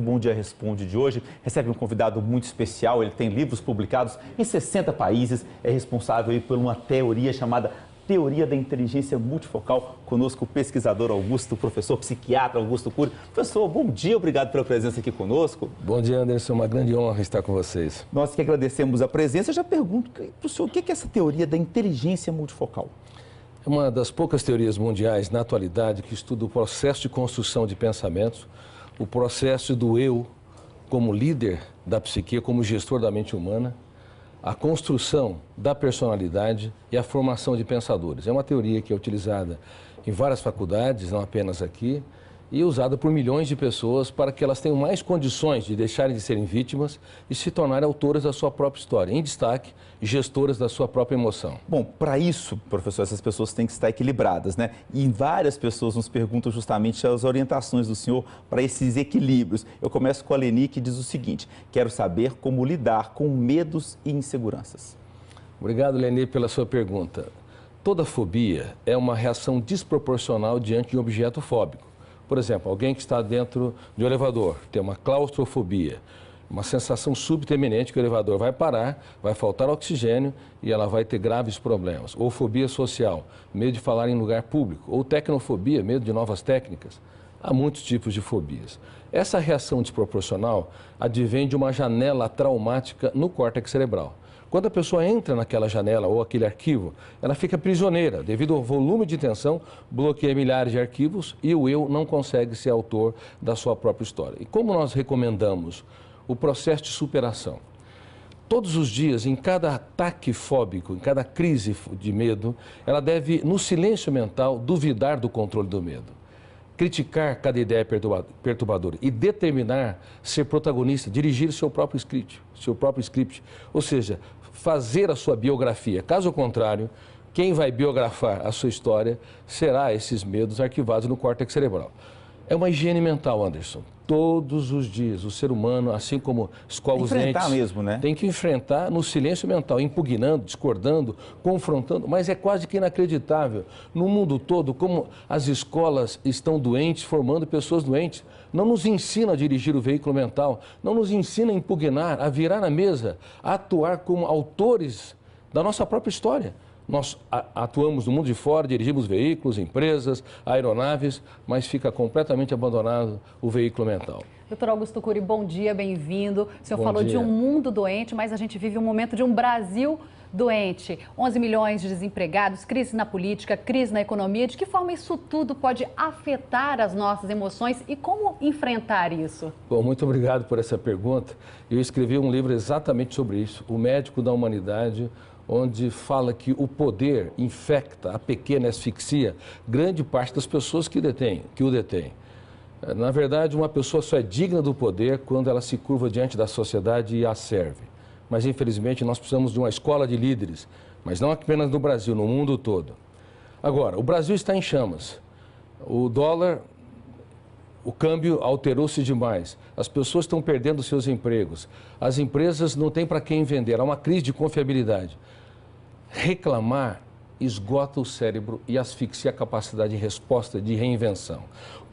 Bom Dia Responde de hoje recebe um convidado muito especial. Ele tem livros publicados em 60 países, é responsável aí por uma teoria chamada Teoria da Inteligência Multifocal. Conosco o pesquisador Augusto, professor psiquiatra Augusto Cury. Professor, bom dia, obrigado pela presença aqui conosco. Bom dia, Anderson, uma grande honra estar com vocês. Nós que agradecemos a presença. Eu já pergunto para o senhor, o que é essa teoria da inteligência multifocal? É uma das poucas teorias mundiais na atualidade que estuda o processo de construção de pensamentos, o processo do eu como líder da psique, como gestor da mente humana, a construção da personalidade e a formação de pensadores. É uma teoria que é utilizada em várias faculdades, não apenas aqui, e usada por milhões de pessoas para que elas tenham mais condições de deixarem de serem vítimas e se tornarem autoras da sua própria história, em destaque, gestoras da sua própria emoção. Bom, para isso, professor, essas pessoas têm que estar equilibradas, né? E várias pessoas nos perguntam justamente as orientações do senhor para esses equilíbrios. Eu começo com a Leni, que diz o seguinte: quero saber como lidar com medos e inseguranças. Obrigado, Leni, pela sua pergunta. Toda fobia é uma reação desproporcional diante de um objeto fóbico. Por exemplo, alguém que está dentro de um elevador, tem uma claustrofobia, uma sensação súbita e iminente que o elevador vai parar, vai faltar oxigênio e ela vai ter graves problemas. Ou fobia social, medo de falar em lugar público. Ou tecnofobia, medo de novas técnicas. Há muitos tipos de fobias. Essa reação desproporcional advém de uma janela traumática no córtex cerebral. Quando a pessoa entra naquela janela ou aquele arquivo, ela fica prisioneira, devido ao volume de tensão, bloqueia milhares de arquivos e o eu não consegue ser autor da sua própria história. E como nós recomendamos o processo de superação? Todos os dias, em cada ataque fóbico, em cada crise de medo, ela deve, no silêncio mental, duvidar do controle do medo. Criticar cada ideia perturbadora e determinar ser protagonista, dirigir seu próprio script, ou seja, fazer a sua biografia. Caso contrário, quem vai biografar a sua história será esses medos arquivados no córtex cerebral. É uma higiene mental, Anderson. Todos os dias, o ser humano, assim como escova os dentes, mesmo, né? tem que enfrentar no silêncio mental, impugnando, discordando, confrontando, mas é quase que inacreditável. No mundo todo, como as escolas estão doentes, formando pessoas doentes. Não nos ensina a dirigir o veículo mental, não nos ensina a impugnar, a virar na mesa, a atuar como autores da nossa própria história. Nós atuamos no mundo de fora, dirigimos veículos, empresas, aeronaves, mas fica completamente abandonado o veículo mental. Doutor Augusto Cury, bom dia, bem-vindo. O senhor falou dia. de um mundo doente, mas a gente vive um momento de um Brasil doente. 11 milhões de desempregados, crise na política, crise na economia. De que forma isso tudo pode afetar as nossas emoções e como enfrentar isso? Bom, muito obrigado por essa pergunta. Eu escrevi um livro exatamente sobre isso, O Médico da Humanidade, onde fala que o poder infecta, a pequena asfixia, grande parte das pessoas que o detêm. Na verdade, uma pessoa só é digna do poder quando ela se curva diante da sociedade e a serve. Mas, infelizmente, nós precisamos de uma escola de líderes, mas não apenas no Brasil, no mundo todo. Agora, o Brasil está em chamas. O dólar, o câmbio alterou-se demais. As pessoas estão perdendo seus empregos. As empresas não têm para quem vender. Há uma crise de confiabilidade. Reclamar esgota o cérebro e asfixia a capacidade de resposta, de reinvenção.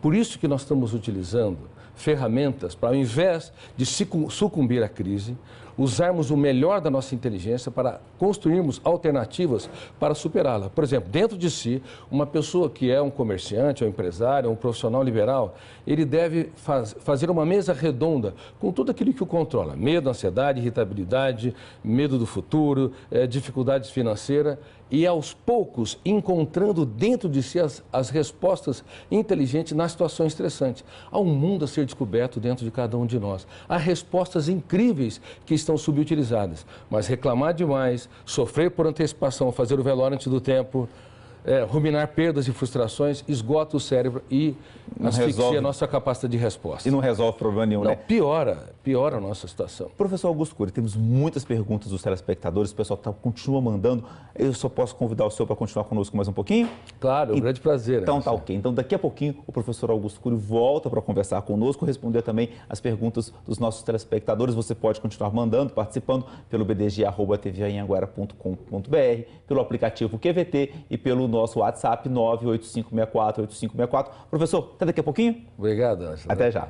Por isso que nós estamos utilizando ferramentas para, ao invés de sucumbir à crise, usarmos o melhor da nossa inteligência para construirmos alternativas para superá-la. Por exemplo, dentro de si, uma pessoa que é um comerciante, um empresário, um profissional liberal, ele deve fazer uma mesa redonda com tudo aquilo que o controla. Medo, ansiedade, irritabilidade, medo do futuro, dificuldades financeiras e, aos poucos, encontrando dentro de si as respostas inteligentes nas situações estressantes. Há um mundo a ser descoberto dentro de cada um de nós. Há respostas incríveis que estão subutilizadas, mas reclamar demais, sofrer por antecipação, fazer o velório antes do tempo, ruminar perdas e frustrações, esgota o cérebro e asfixia a nossa capacidade de resposta. E não resolve problema nenhum, não, né? Piora a nossa situação. Professor Augusto Cury, temos muitas perguntas dos telespectadores, o pessoal continua mandando. Eu só posso convidar o senhor para continuar conosco mais um pouquinho? Claro, um grande prazer. Então tá ok. Então daqui a pouquinho o professor Augusto Cury volta para conversar conosco, responder também as perguntas dos nossos telespectadores. Você pode continuar mandando, participando pelo bdg@tvanhanguera.com.br, pelo aplicativo QVT e pelo nosso WhatsApp 985648564. Professor, até daqui a pouquinho. Obrigado, Ângelo. Até já.